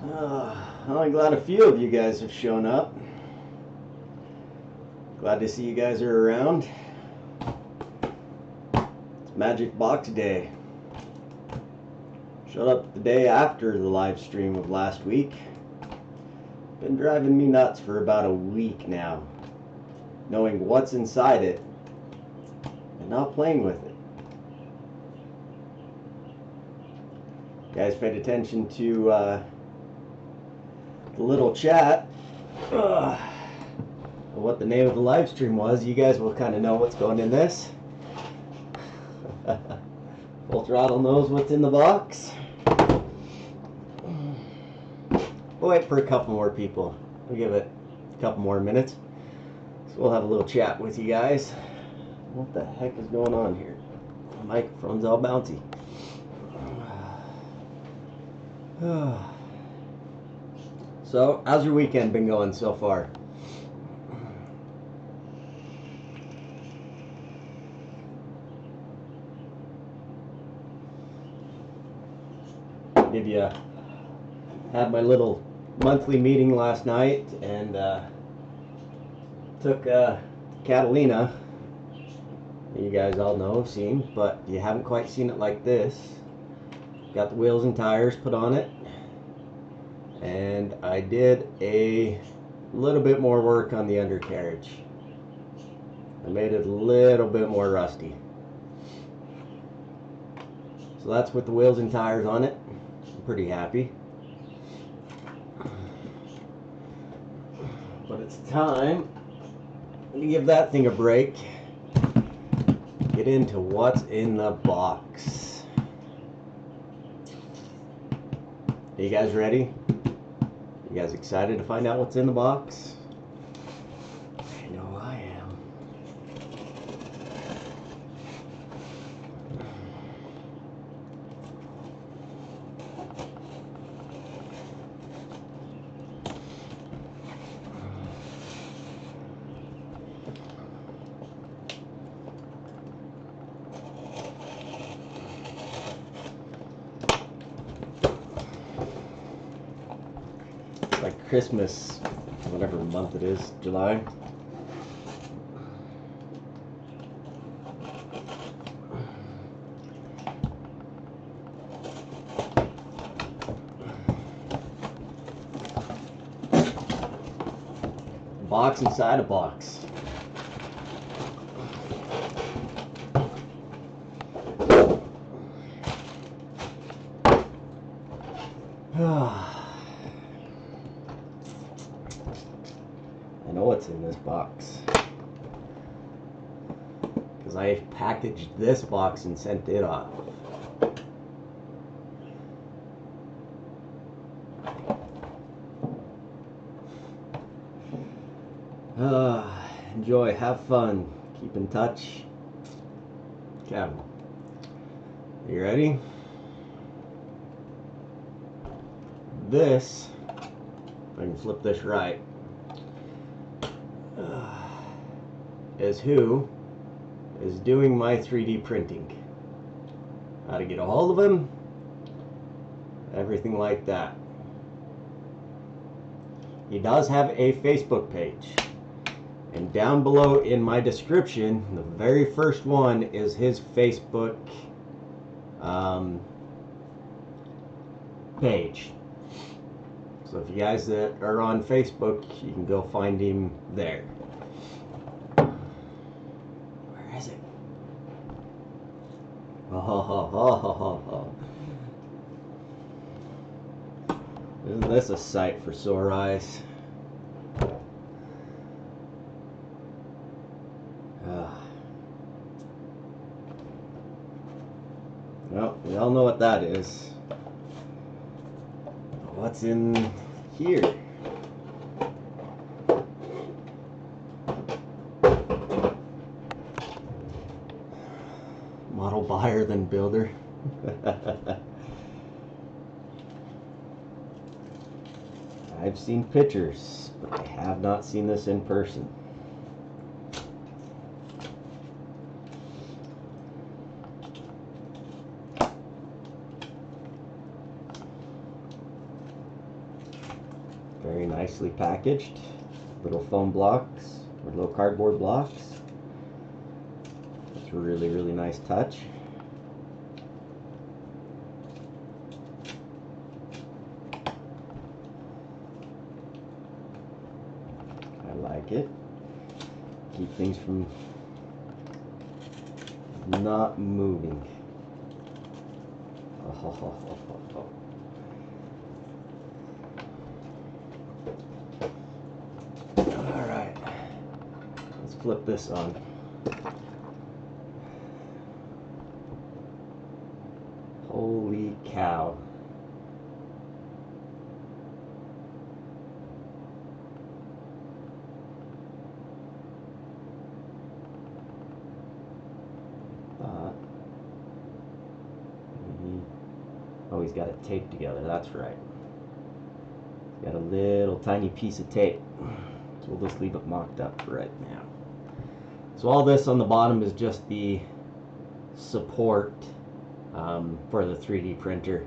I'm glad a few of you guys have shown up. Glad to see you guys are around. It's Magic Box Day. Showed up the day after the live stream of last week. Been driving me nuts for about a week now, knowing what's inside it and not playing with it. You guys paid attention to the little chat. What the name of the live stream was. You guys will kind of know what's going in this. Full Throttle knows what's in the box. We'll wait for a couple more people. We'll give it a couple more minutes. So we'll have a little chat with you guys. What the heck is going on here? The microphone's all bouncy. So, how's your weekend been going so far? Had my little monthly meeting last night and took Catalina. You guys all know, seen, but you haven't quite seen it like this. Got the wheels and tires put on it, and I did a little bit more work on the undercarriage. I made it a little bit more rusty. So that's with the wheels and tires on it. I'm pretty happy. But it's time to give that thing a break. Get into what's in the box. Are you guys ready? You guys excited to find out what's in the box? I know I am. Like Christmas, whatever month it is, July. Box inside a box. I know what's in this box because I packaged this box and sent it off. Enjoy, have fun, keep in touch. Kevin, you ready? This, if I can flip this right, is who is doing my 3D printing. How to get a hold of him, everything like that. He does have a Facebook page, and down below in my description, the very first one is his Facebook page. So if you guys that are on Facebook, you can go find him there. Where is it? Oh. Isn't this a sight for sore eyes? Well, we all know what that is. What's in here? Model buyer than builder. I've seen pictures, but I have not seen this in person. Very nicely packaged. Little foam blocks, or little cardboard blocks. It's a really, really nice touch. I like it. Keep things from not moving. Oh. Alright, let's flip this on. Holy cow. Oh, he's got it taped together, that's right. He's got a little tiny piece of tape. So we'll just leave it mocked up for right now. So all this on the bottom is just the support for the 3D printer.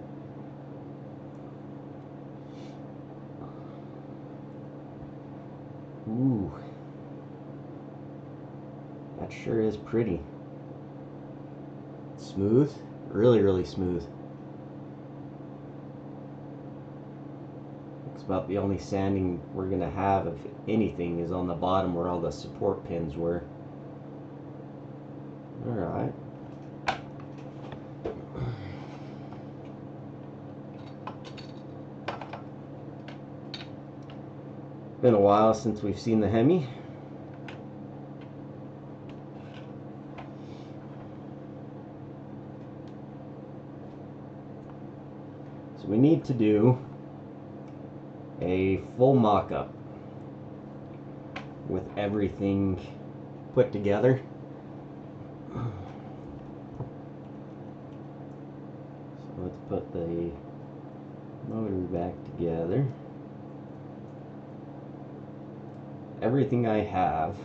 Ooh, that sure is pretty. Smooth, really, really smooth. It's about the only sanding we're gonna have, if anything, is on the bottom where all the support pins were. Alright. Been a while since we've seen the Hemi. So we need to do a full mock-up with everything put together. So let's put the motor back together. Everything I have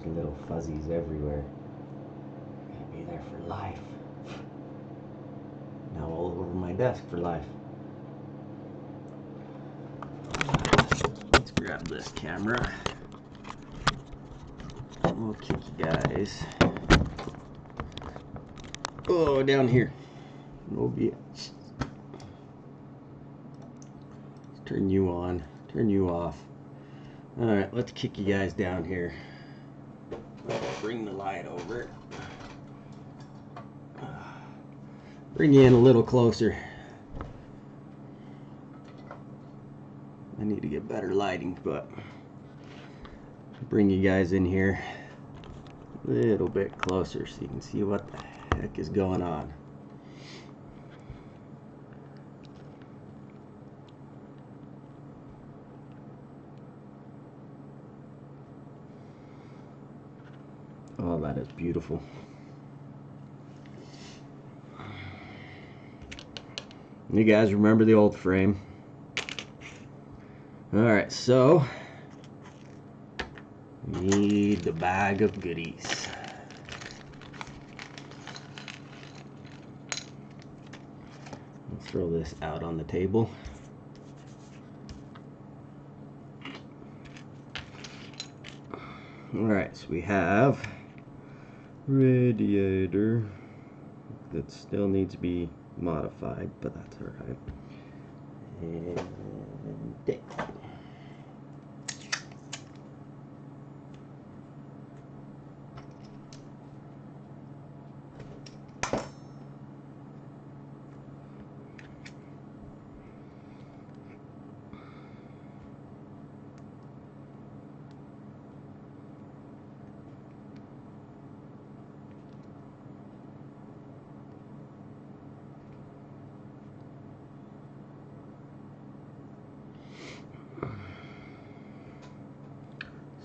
there's little fuzzies everywhere. Gonna be there for life. Now all over my desk for life. Let's grab this camera. We'll kick you guys. Oh, down here. No BS. Turn you on, turn you off. Alright, let's kick you guys down here. Bring the light over. Bring you in a little closer. I need to get better lighting, but bring you guys in here a little bit closer so you can see what the heck is going on. Oh, that is beautiful. You guys remember the old frame? Alright, so we need the bag of goodies. Let's throw this out on the table. Alright, so we have radiator that still needs to be modified, but that's alright. And tape.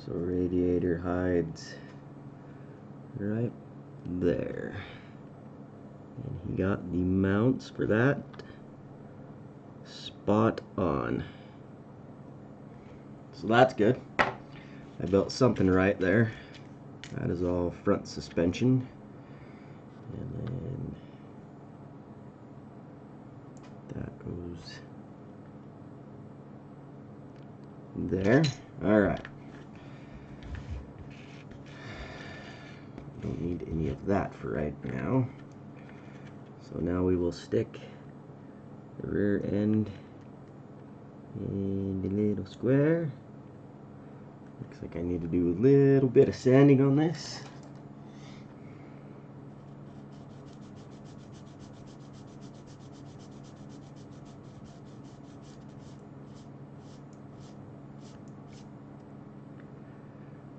So radiator hides right there. And he got the mounts for that spot on. So that's good. I built something right there. That is all front suspension. And then goes. There. Alright. Don't need any of that for right now. So now we will stick the rear end in the little square. Looks like I need to do a little bit of sanding on this.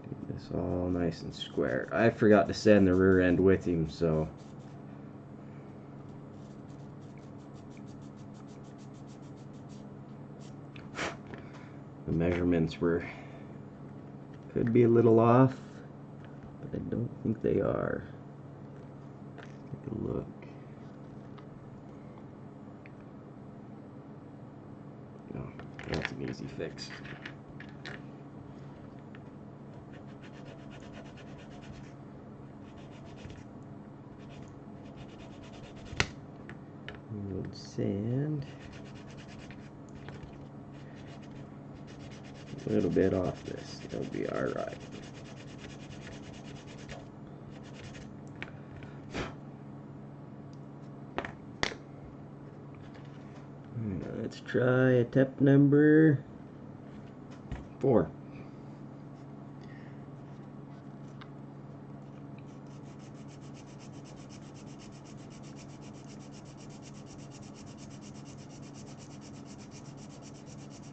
Do this all nice and square. I forgot to sand the rear end with him, so the measurements could be a little off, but I don't think they are. Take a look. Oh, that's an easy fix. Wood sand. A little bit off this. It'll be alright. Let's try attempt number 4.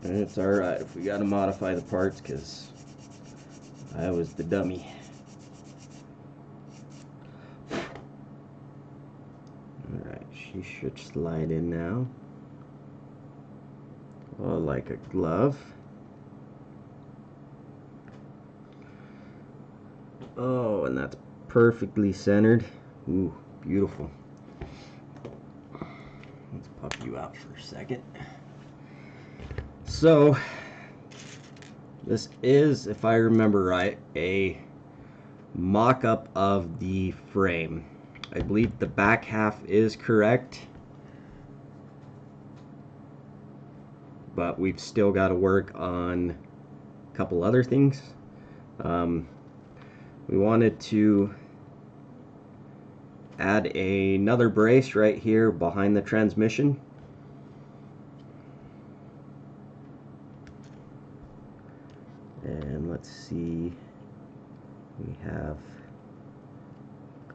And it's alright if we gotta modify the parts, because I was the dummy. Alright, she should slide in now. Oh, like a glove. Oh, and that's perfectly centered. Ooh, beautiful. Let's pop you out for a second. So, this is, if I remember right, a mock-up of the frame. I believe the back half is correct, but we've still got to work on a couple other things. We wanted to add another brace right here behind the transmission. And let's see, we have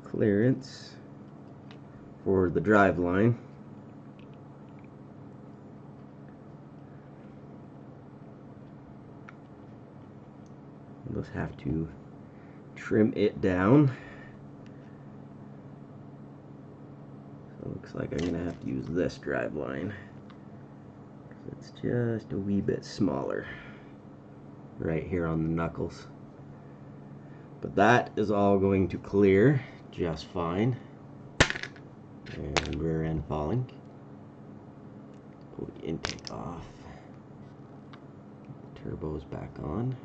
clearance for the drive line. We'll just have to trim it down. So it looks like I'm gonna have to use this drive line. It's just a wee bit smaller right here on the knuckles. But that is all going to clear just fine. And rear end falling. Pull the intake off. Turbos back on.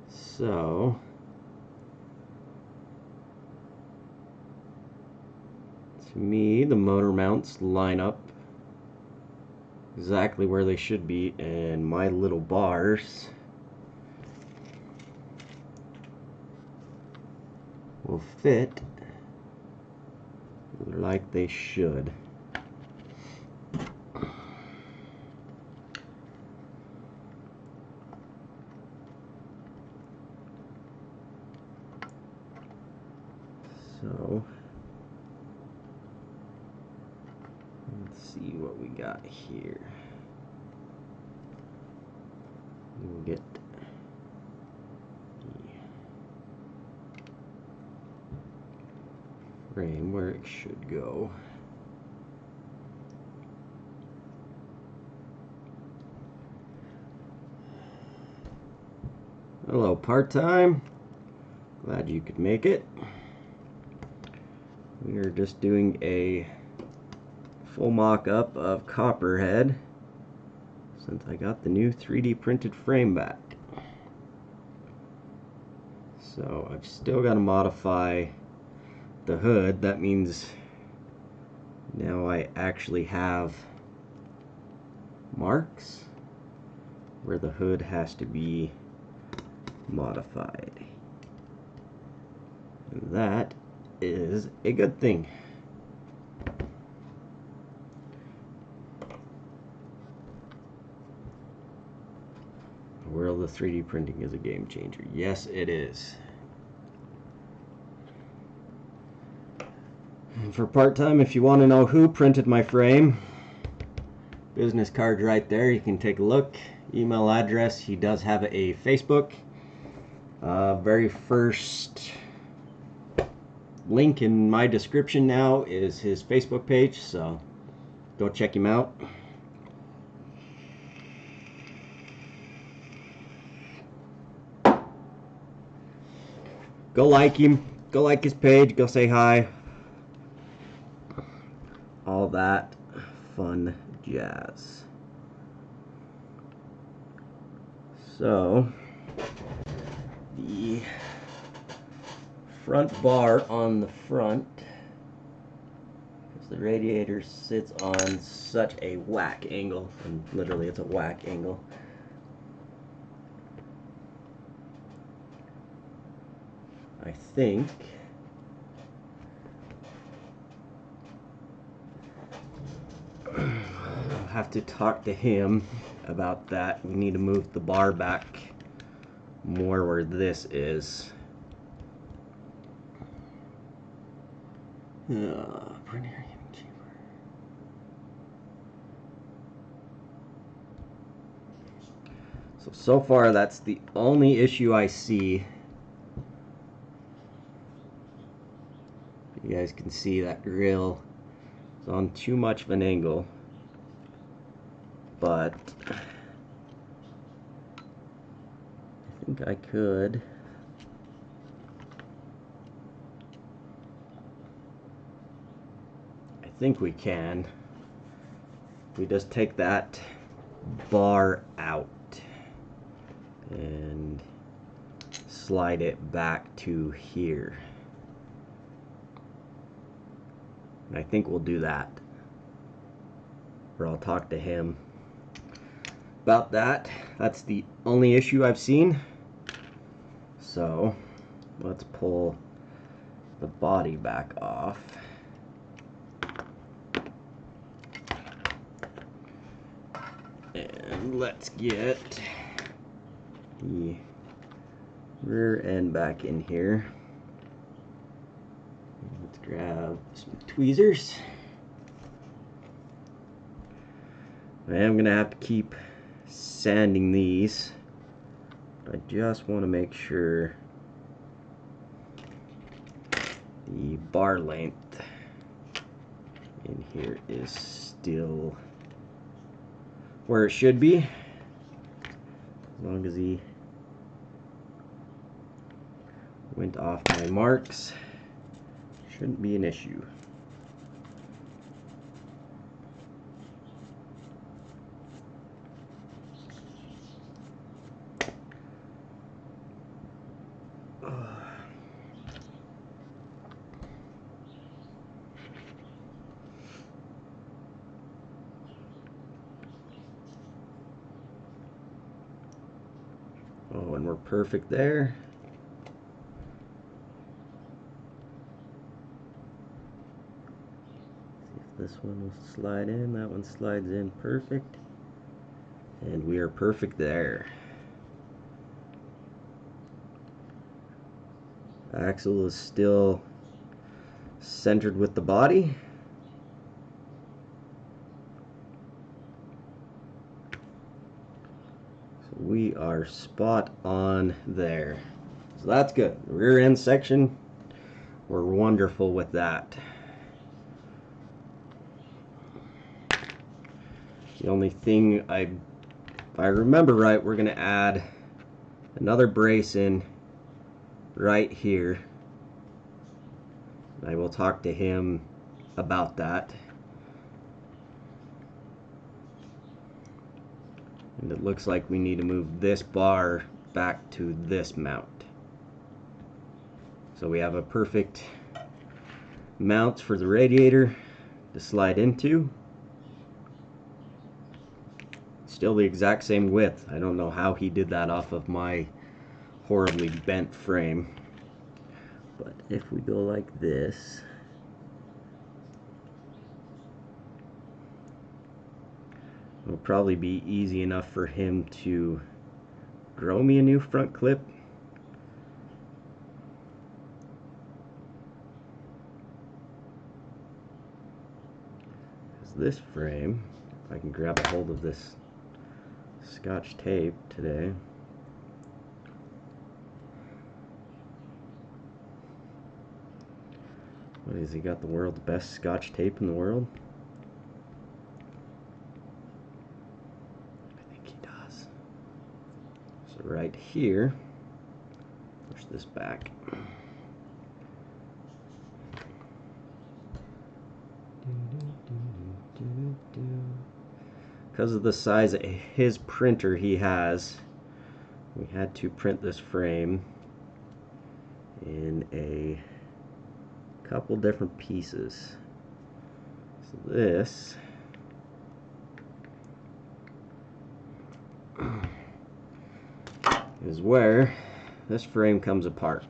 So to me, the motor mounts line up exactly where they should be, and my little bars will fit like they should. So let's see what we got here. We'll get the frame where it should go. Hello, part-time. Glad you could make it. We are just doing a full mock-up of Copperhead since I got the new 3D printed frame back. So I've still got to modify the hood, that means now I actually have marks where the hood has to be modified. And that is a good thing. The world of 3D printing is a game changer. Yes, it is. And for part-time, if you want to know who printed my frame, business card right there, you can take a look. Email address, he does have a Facebook. Very first link in my description now is his Facebook page, so go check him out. Go like him, go like his page, go say hi. All that fun jazz. So, the front bar on the front, because the radiator sits on such a whack angle, and literally it's a whack angle. I think I'll have to talk to him about that. We need to move the bar back more where this is. So far that's the only issue I see. You guys can see that grill is on too much of an angle, but I think I could we can. We just take that bar out and slide it back to here. And I think we'll do that. Or I'll talk to him about that. That's the only issue I've seen. So let's pull the body back off. And let's get the rear end back in here. Let's grab some tweezers. I am gonna have to keep sanding these. I just want to make sure the bar length in here is still where it should be. As long as he went off my marks, shouldn't be an issue. Oh, and we're perfect there. See if this one will slide in. That one slides in perfect. And we are perfect there. Axle is still centered with the body. We are spot on there. So that's good. The rear end section, we're wonderful with that. The only thing if I remember right, we're going to add another brace in right here. I will talk to him about that. And it looks like we need to move this bar back to this mount. So we have a perfect mounts for the radiator to slide into. Still the exact same width. I don't know how he did that off of my horribly bent frame. But if we go like this, it'll probably be easy enough for him to grow me a new front clip. Because this frame, if I can grab a hold of this Scotch tape today, what is he got, the world's best Scotch tape in the world? I think he does. So right here, push this back. Because of the size of his printer he has, we had to print this frame in a couple different pieces. So this is where this frame comes apart.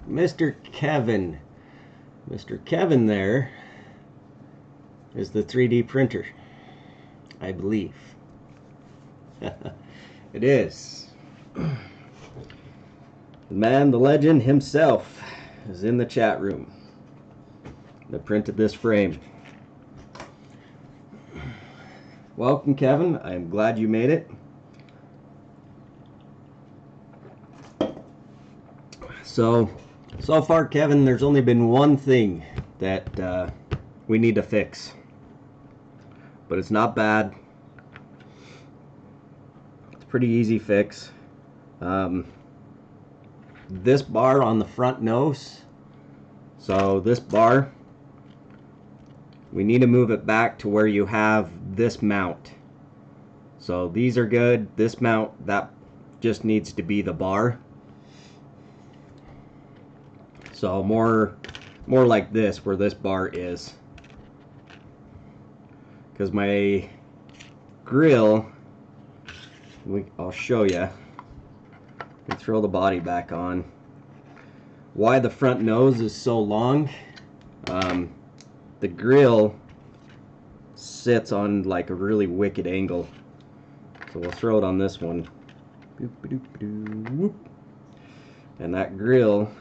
Mr. Kevin there is the 3D printer, I believe. It is. The man, the legend himself is in the chat room that printed this frame. Welcome, Kevin. I'm glad you made it. So far, Kevin, there's only been one thing that we need to fix, but it's not bad. It's a pretty easy fix. This bar on the front nose, so this bar, we need to move it back to where you have this mount. So these are good. This mount, that just needs to be the bar. So more like this, where this bar is. Because my grill, I'll show you. And throw the body back on. Why the front nose is so long, the grill sits on like a really wicked angle. So we'll throw it on this one. And that grill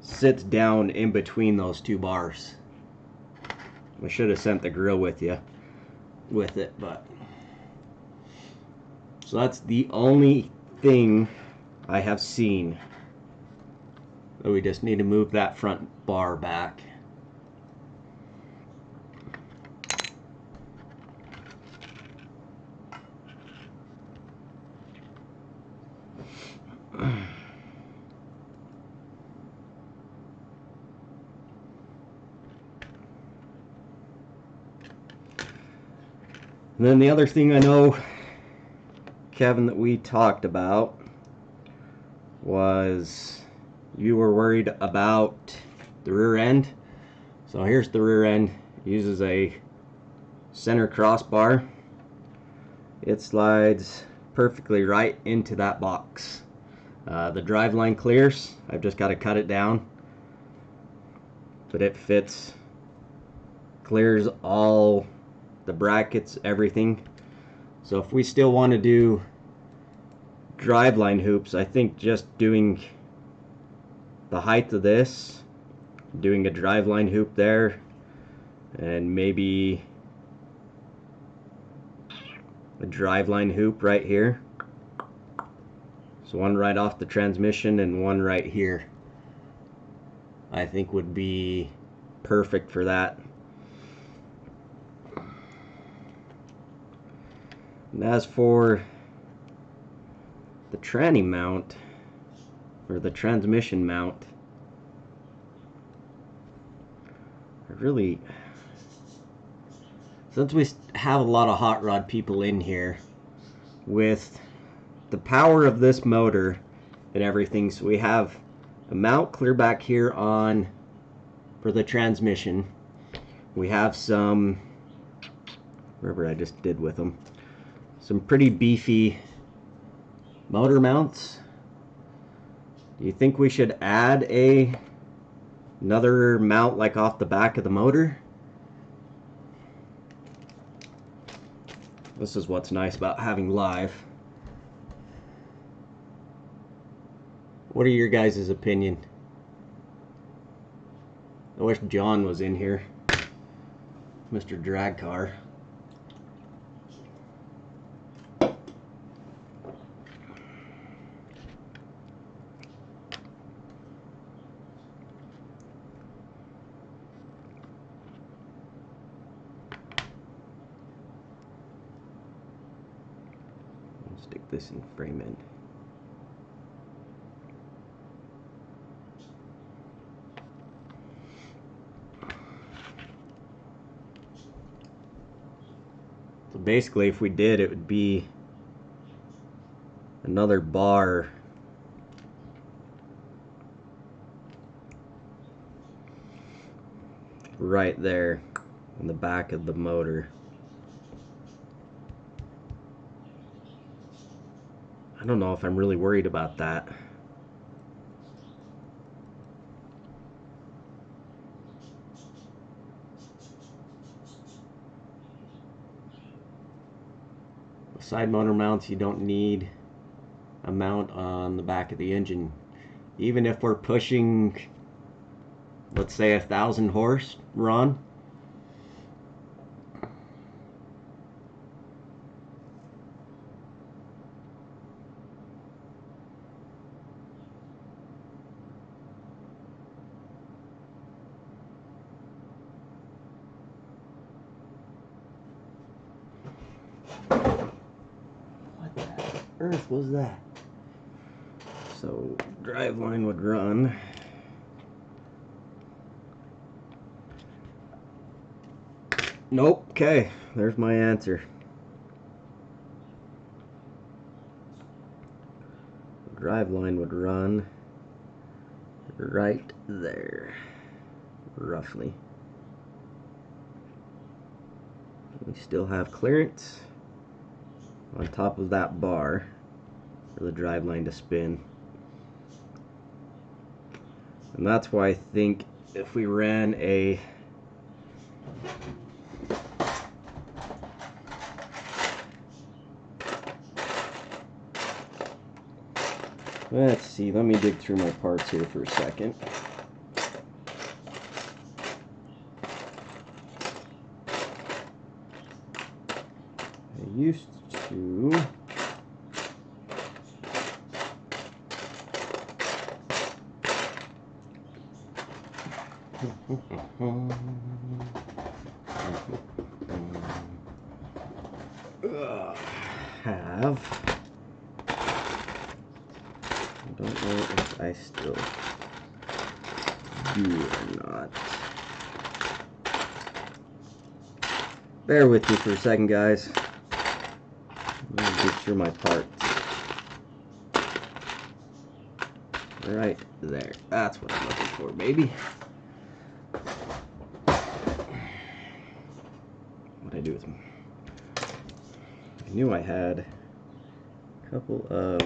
sits down in between those two bars. I should have sent the grill with you with it, but so that's the only thing I have seen. So we just need to move that front bar back. And then the other thing I know, Kevin, that we talked about was you were worried about the rear end. So here's the rear end. It uses a center crossbar. It slides perfectly right into that box. The drive line clears. I've just got to cut it down, but it fits, clears all the brackets, everything. So if we still want to do driveline hoops, I think just doing the height of this, doing a driveline hoop there, and maybe a driveline hoop right here. So one right off the transmission and one right here, I think would be perfect for that. And as for the tranny mount, or the transmission mount, since we have a lot of hot rod people in here with the power of this motor and everything. So we have a mount clear back here on for the transmission. We have some, whatever I just did with them, some pretty beefy motor mounts. Do you think we should add another mount like off the back of the motor? This is what's nice about having live. What are your guys' opinion? I wish John was in here, Mr. Drag Car. Stick this in frame in. So basically, if we did, it would be another bar right there in the back of the motor. I don't know if I'm really worried about that. Side motor mounts, you don't need a mount on the back of the engine. Even if we're pushing, let's say 1,000 horse, Ron. Earth was that? So drive line would run nope. Okay, there's my answer. Drive line would run right there, roughly. We still have clearance on top of that bar for the drive line to spin. And that's why I think if we ran a let's see, let me dig through my parts here for a second. I used to have, I don't know if I still do or not. Bear with me for a second, guys. Let me get through my parts. Right there. That's what I'm looking for, baby. What'd I do with them? I knew I had a couple of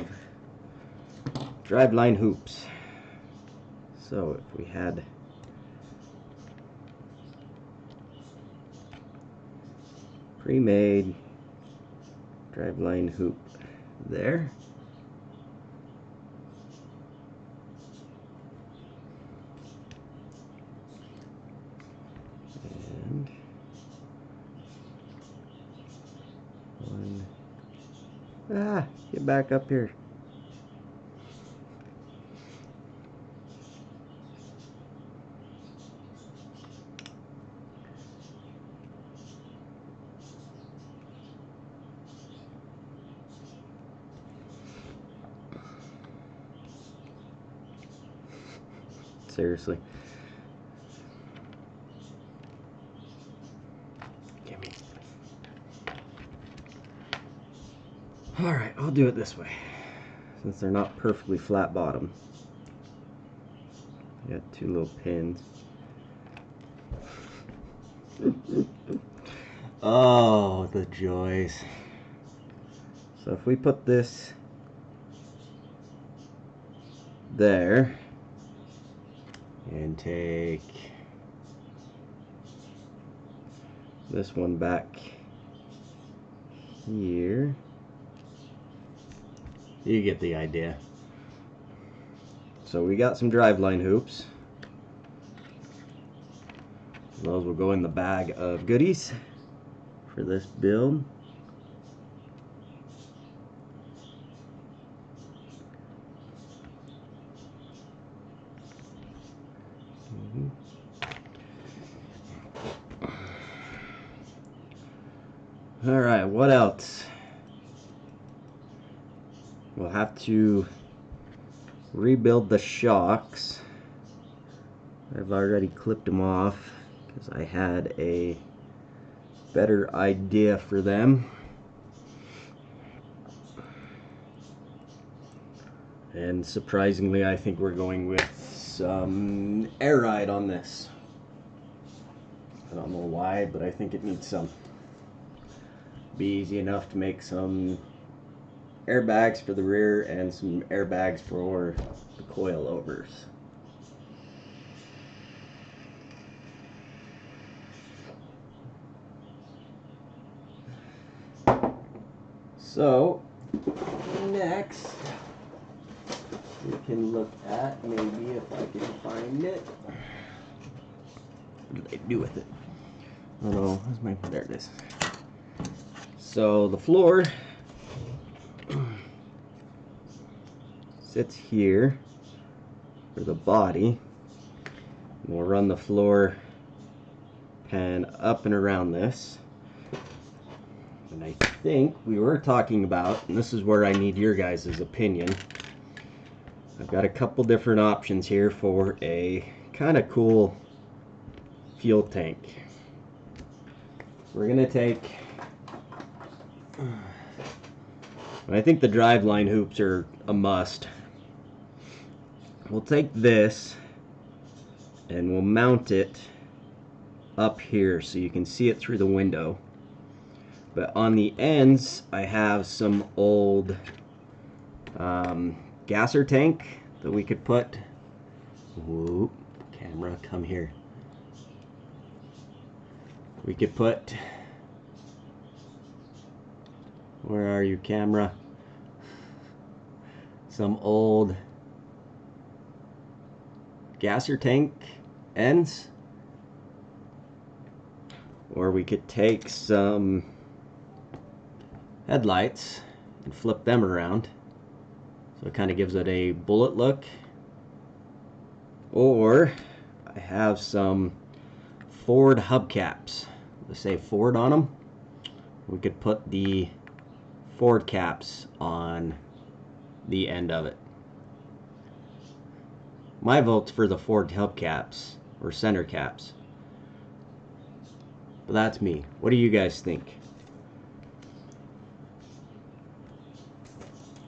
driveline hoops. So if we had pre-made driveline hoop there, and one, get back up here. Seriously. Gimme. Alright, I'll do it this way. since they're not perfectly flat bottom. Got two little pins. Oh, the joys. So if we put this there and take this one back here, you get the idea. So we got some driveline hoops. Those will go in the bag of goodies for this build. Alright, what else? We'll have to rebuild the shocks. I've already clipped them off because I had a better idea for them. And surprisingly, I think we're going with some air ride on this. I don't know why, but I think it needs some. Be easy enough to make some airbags for the rear and some airbags for the coilovers. So next we can look at, maybe if I can find it. What did I do with it? Oh no, where's my, there it is. So the floor sits here for the body, and we'll run the floor pan up and around this. And I think we were talking about, and this is where I need your guys' opinion, I've got a couple different options here for a kind of cool fuel tank. We're gonna take, I think the driveline hoops are a must. We'll take this and we'll mount it up here so you can see it through the window. But on the ends, I have some old gasser tank that we could put. Whoop, camera, come here. We could put, where are you, camera? Some old gasser tank ends. Or we could take some headlights and flip them around, so it kind of gives it a bullet look. Or I have some Ford hubcaps that say Ford on them. We could put the Ford caps on the end of it. My vote's for the Ford hubcaps or center caps, but that's me. What do you guys think?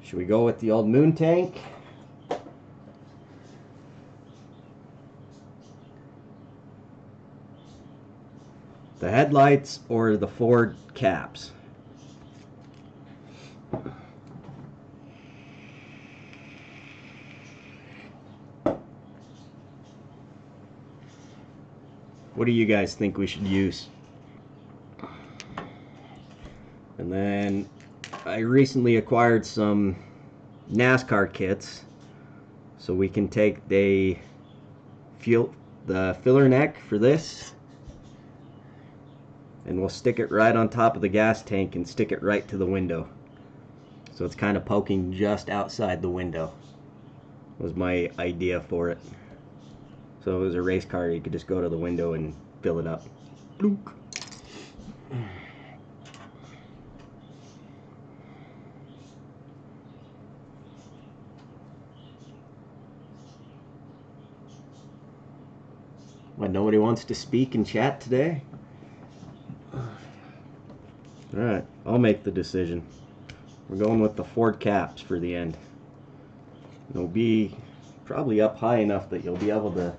Should we go with the old moon tank? The headlights or the Ford caps? What do you guys think we should use? And then I recently acquired some NASCAR kits, so we can take the filler neck for this, and we'll stick it right on top of the gas tank and stick it right to the window, so it's kind of poking just outside the window. Was my idea for it. So if it was a race car, you could just go to the window and fill it up. Bloop. What, nobody wants to speak and chat today? Alright, I'll make the decision. We're going with the Ford caps for the end. It'll be probably up high enough that you'll be able to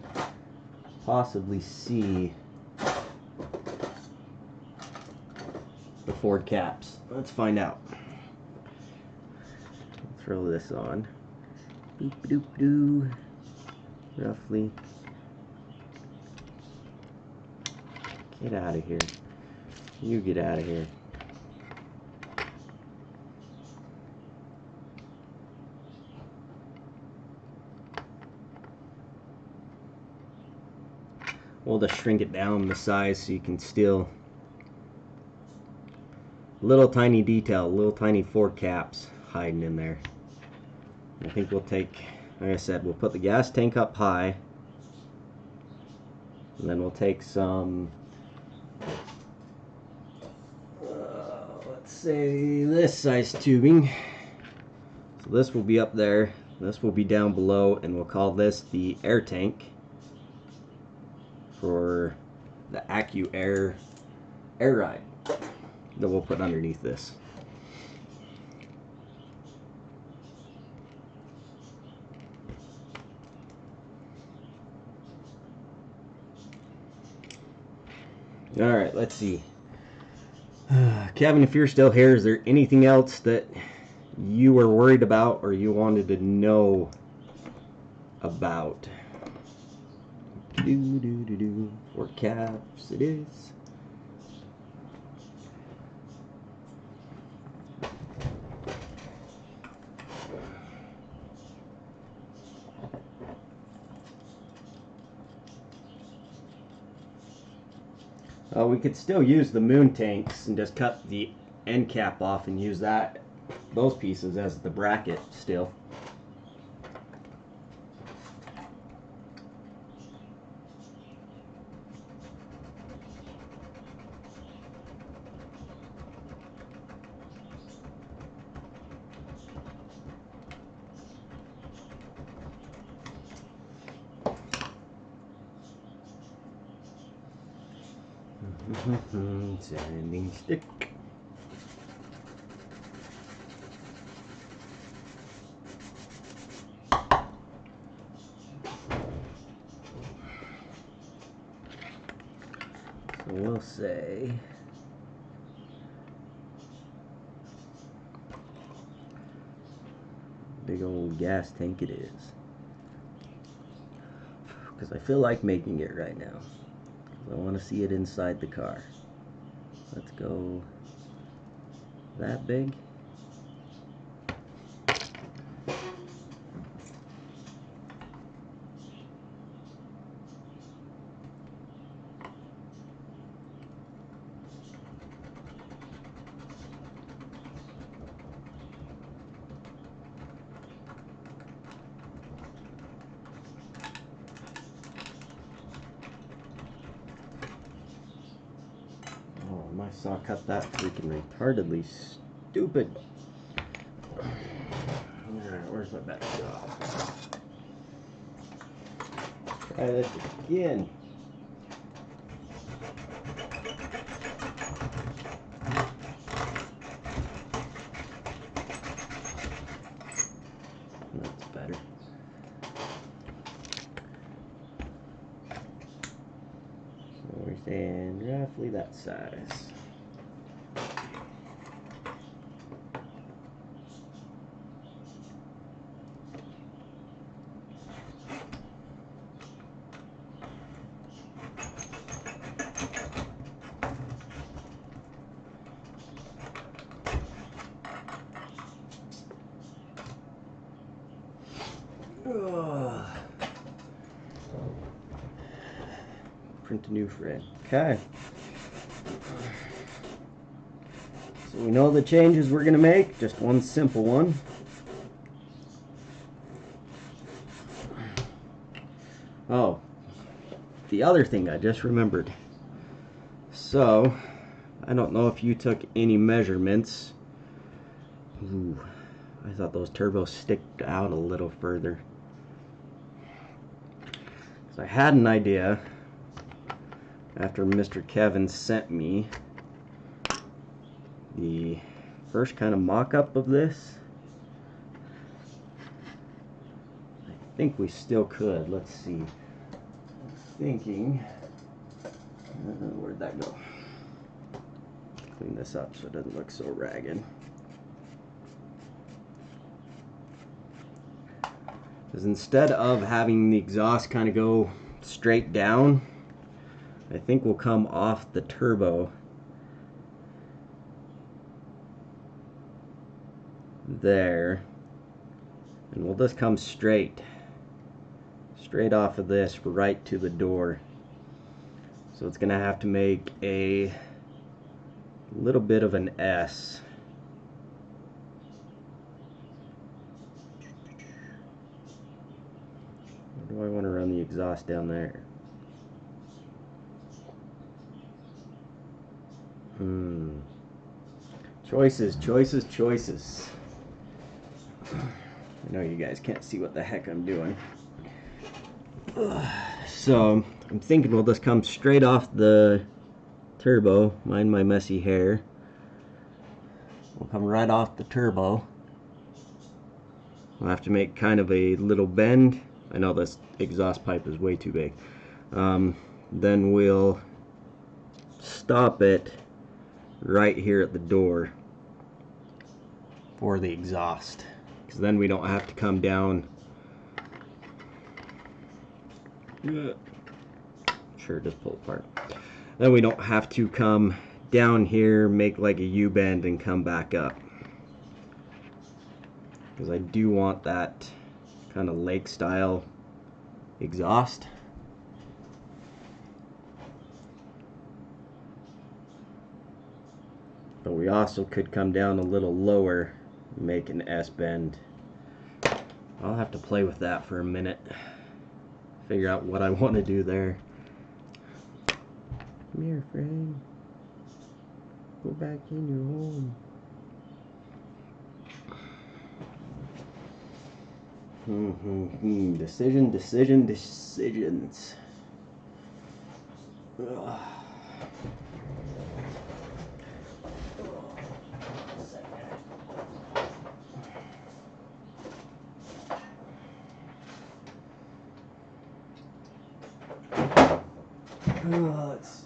possibly see the Ford caps. Let's find out. Throw this on. Boop doop doo. Roughly. Get out of here. You get out of here. We'll just shrink it down the size so you can still little tiny detail, little tiny Ford caps hiding in there. I think we'll take, like I said, we'll put the gas tank up high, and then we'll take some let's say this size tubing. So this will be up there, this will be down below, and we'll call this the air tank for the AccuAir air ride that we'll put underneath this. Alright, let's see. Kevin, if you're still here, is there anything else that you were worried about or you wanted to know about? For caps it is. We could still use the moon tanks and just cut the end cap off and use those pieces as the bracket still. Sanding stick. So we'll say big old gas tank it is, because I feel like making it right now. I want to see it inside the car. Let's go that big. My saw cut that freaking retardedly stupid. Alright, where's my back saw? Try this again. That's better. So we're saying roughly that size. Print a new frame. Okay. So we know the changes we're going to make. Just one simple one. Oh, the other thing I just remembered. So, I don't know if you took any measurements. Ooh, I thought those turbos sticked out a little further. So I had an idea after Mr. Kevin sent me the first kind of mock-up of this. think we still could. Let's see. I'm thinking, where'd that go? Clean this up so it doesn't look so ragged. Because instead of having the exhaust kind of go straight down, I think we'll come off the turbo there, and we'll just come straight off of this right to the door. So it's gonna have to make a little bit of an S. Or do I want to run the exhaust down there? Choices, choices, choices. I know you guys can't see what the heck I'm doing. So I'm thinking we'll just come straight off the turbo. Mind my messy hair. We'll come right off the turbo. We'll have to make kind of a little bend. I know this exhaust pipe is way too big. Then we'll stop it right here at the door for the exhaust, because then we don't have to come down. Sure, just pull apart. Then we don't have to come down here, make like a U-bend, and come back up. Because I do want that kind of lake style exhaust. But we also could come down a little lower, make an S bend. I'll have to play with that for a minute. Figure out what I want to do there. Come here, friend. Go back in your home. Decisions. Ugh. Let's see.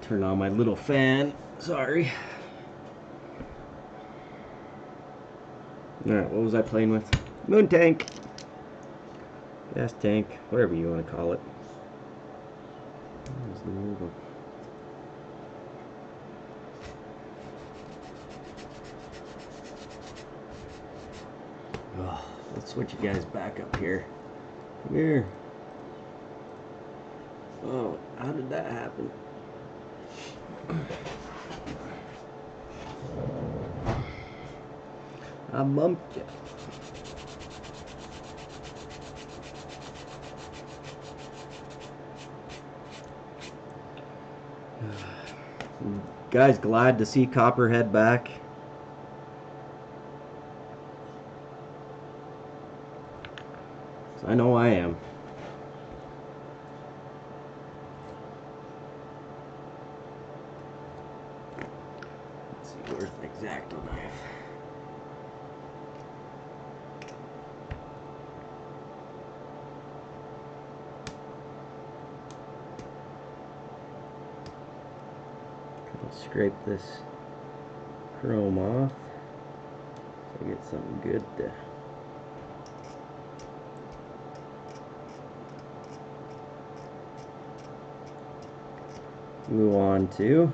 Turn on my little fan. Sorry. Alright, what was I playing with? Moon tank. Gas tank. Whatever you want to call it. There's the move. Oh, let's switch you guys back up here. Come here. Oh, how did that happen? I bumped you. Guys, glad to see Copperhead back. I know I am. Let's see, where's the X-Acto knife? I'll scrape this chrome off so I get something good to move on to.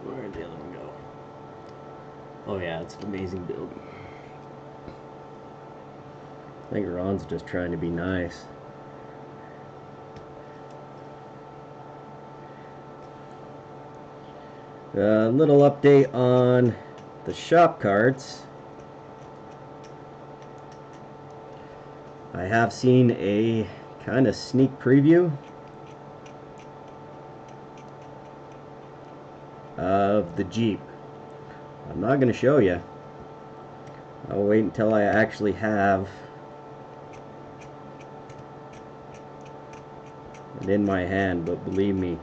Where'd the other one go? Oh yeah, it's an amazing build. I think Ron's just trying to be nice. A little update on the shop carts. I have seen a kind of sneak preview of the Jeep. I'm not going to show you. I'll wait until I actually have it in my hand, but believe me,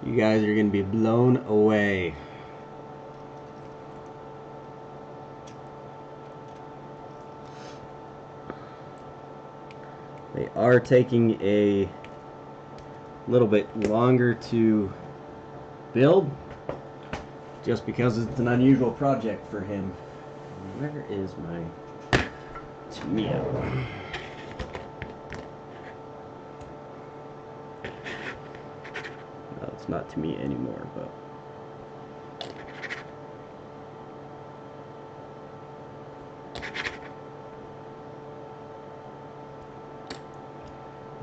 you guys are going to be blown away. They are taking a little bit longer to build, just because it's an unusual project for him. Where is my Tamiya? No, it's not Tamiya anymore, but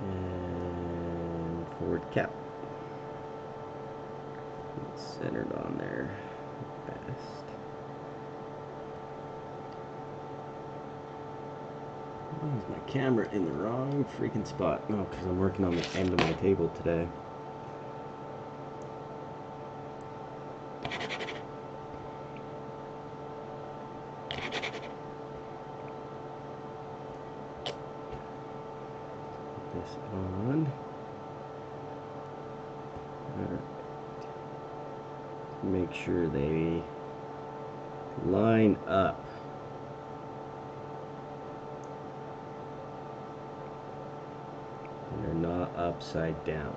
and forward cap. It's centered on there. Best. Why is my camera in the wrong freaking spot? No, because I'm working on the end of my table today. Put this on. Alright. Make sure they line up. They're not upside down.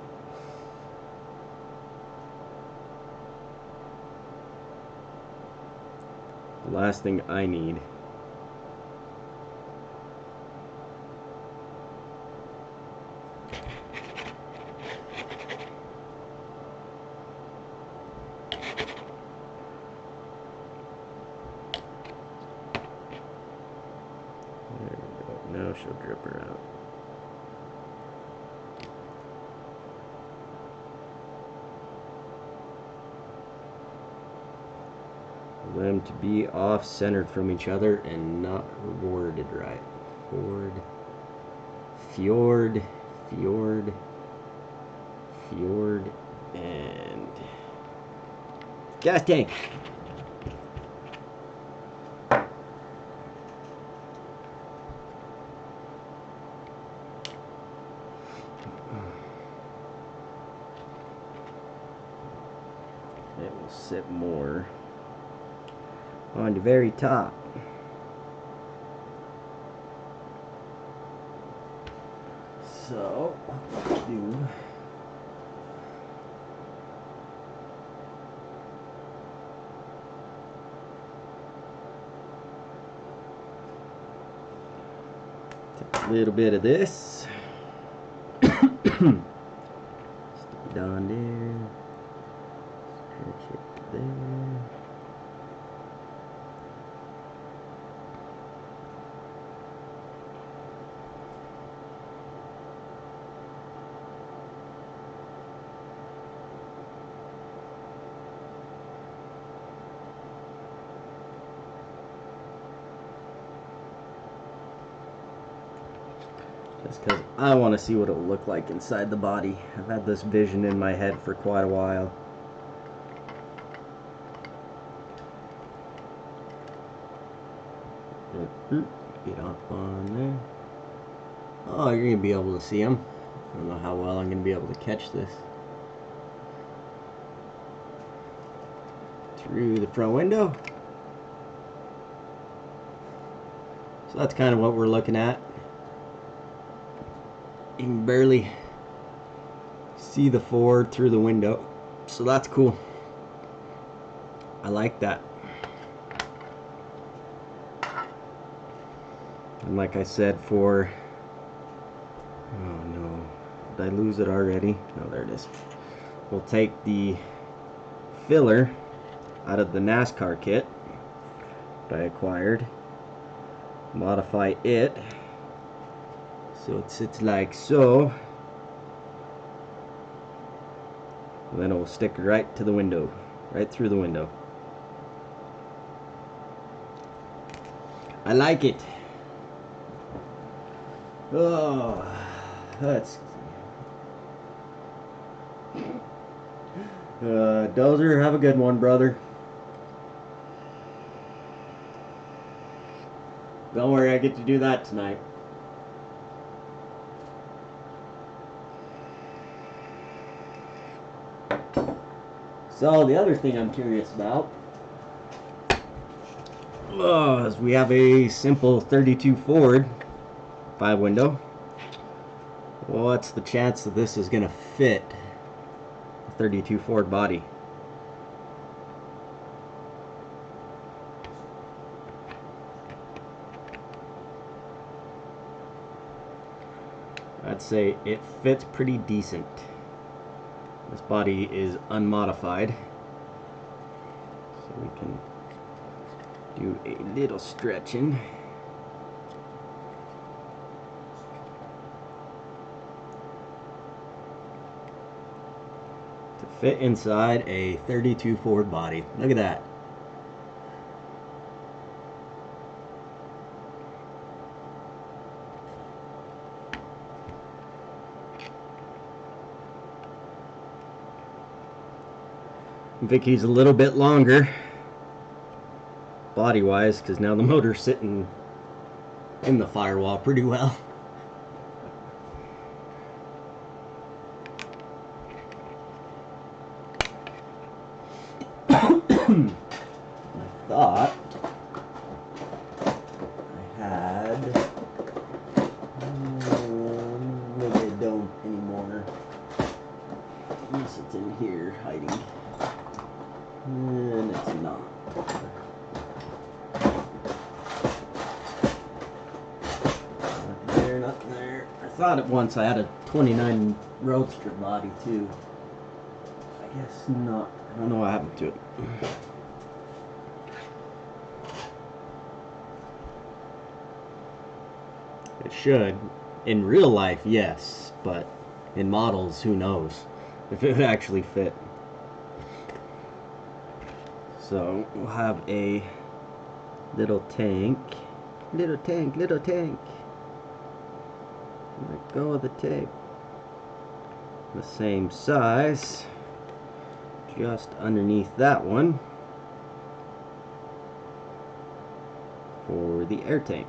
The last thing I need there we go. Now she'll drip her out. Them to be off-centered from each other and not worded right. Ford, fjord, fjord, fjord, and gas tank. It will sit more on the very top. So what we'll do, take a little bit of this, stick it on there, stretch it there. Just because I want to see what it will look like inside the body. I've had this vision in my head for quite a while. Get off on there. Oh, you're going to be able to see them. I don't know how well I'm going to be able to catch this. Through the front window. So that's kind of what we're looking at. You can barely see the Ford through the window, so that's cool. I like that. And like I said, for oh no, did I lose it already? No, there it is. We'll take the filler out of the NASCAR kit that I acquired, modify it so it sits like so, and then it will stick right to the window, right through the window. I like it. Oh, that's Dozer, have a good one, brother. Don't worry, I get to do that tonight. So the other thing I'm curious about is we have a simple 32 Ford 5-window. What's the chance that this is going to fit a 32 Ford body? I'd say it fits pretty decent. This body is unmodified, so we can do a little stretching. To fit inside a 32 Ford body. Look at that. Vicky's a little bit longer body wise because now the motor's sitting in the firewall pretty well. I thought I had maybe I don't anymore. Unless it's in here hiding. And it's not. Not there, not there. I thought at once I had a 29 Roadster body too. I guess not. I don't know what happened to it. It should. In real life, yes. But in models, who knows if it would actually fit. So we'll have a little tank. Little tank, little tank. Let go of the tape. The same size. Just underneath that one. For the air tank.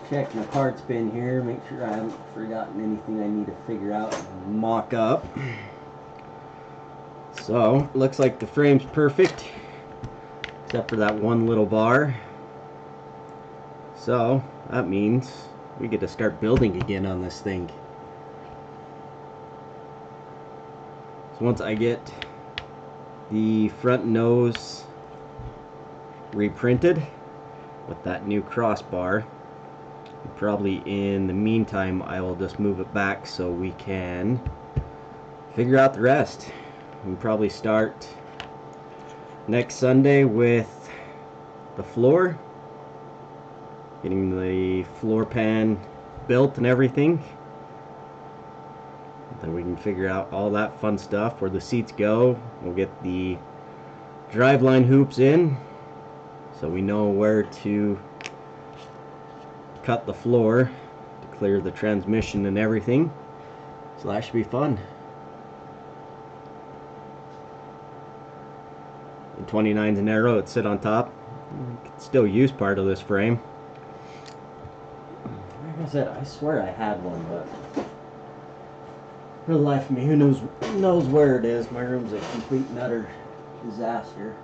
Check my parts bin here, make sure I haven't forgotten anything I need to figure out and mock up. So, looks like the frame's perfect, except for that one little bar. So, that means we get to start building again on this thing. So once I get the front nose reprinted with that new crossbar, probably in the meantime I will just move it back so we can figure out the rest. We'll probably start next Sunday with the floor, getting the floor pan built and everything. Then we can figure out all that fun stuff, where the seats go. We'll get the driveline hoops in so we know where to cut the floor to clear the transmission and everything. So that should be fun. The 29's an arrow, it sit on top. You can still use part of this frame. Like I said, I swear I had one, but for the life of me, who knows where it is. My room's a complete and utter disaster.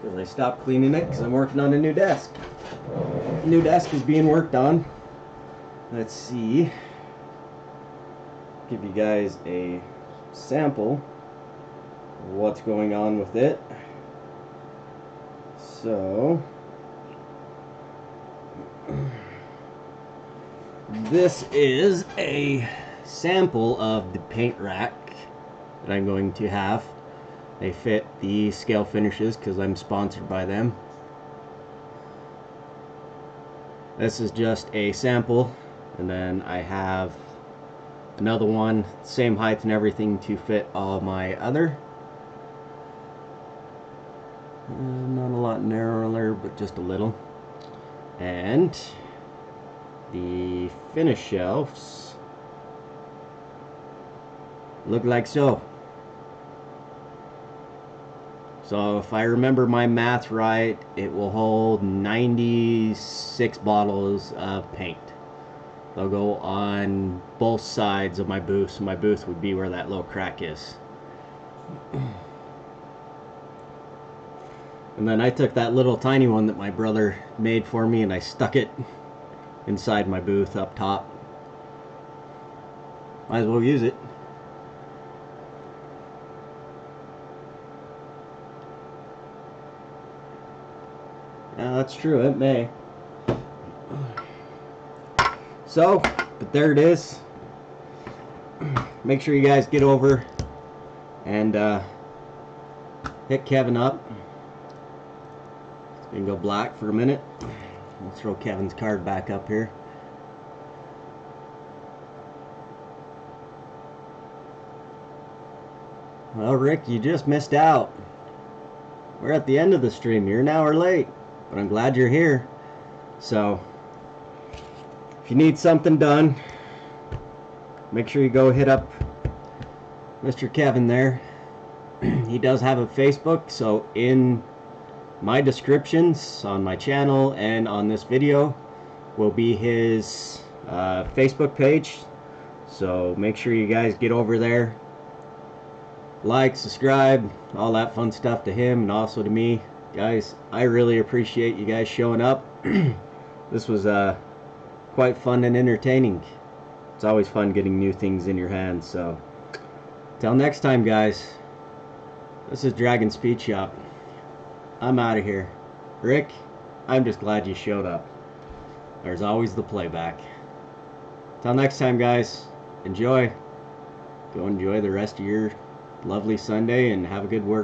Because I stopped cleaning it because I'm working on a new desk. The new desk is being worked on. Let's see. Give you guys a sample of what's going on with it. So, this is a sample of the paint rack that I'm going to have. They fit the scale finishes because I'm sponsored by them. This is just a sample, and then I have another one, same height and everything, to fit all my other. Not a lot narrower, but just a little. And the finish shelves look like so. So if I remember my math right, it will hold 96 bottles of paint. They'll go on both sides of my booth, so my booth would be where that little crack is. And then I took that little tiny one that my brother made for me and I stuck it inside my booth up top. Might as well use it. Yeah, that's true, it may. So, but there it is. Make sure you guys get over and hit Kevin up. It's gonna go black for a minute. We'll throw Kevin's card back up here. Well, Rick, you just missed out. We're at the end of the stream. You're an hour late, but I'm glad you're here. So, if you need something done, make sure you go hit up Mr. Kevin there. He does have a Facebook, so in my descriptions on my channel and on this video will be his Facebook page. So make sure you guys get over there, like, subscribe, all that fun stuff to him and also to me. Guys, I really appreciate you guys showing up. This was quite fun and entertaining. It's always fun getting new things in your hands. So till next time, guys, this is Dragon Speed Shop. I'm out of here. Rick, I'm just glad you showed up. There's always the playback. Till next time, guys, enjoy. Go enjoy the rest of your lovely Sunday and have a good work.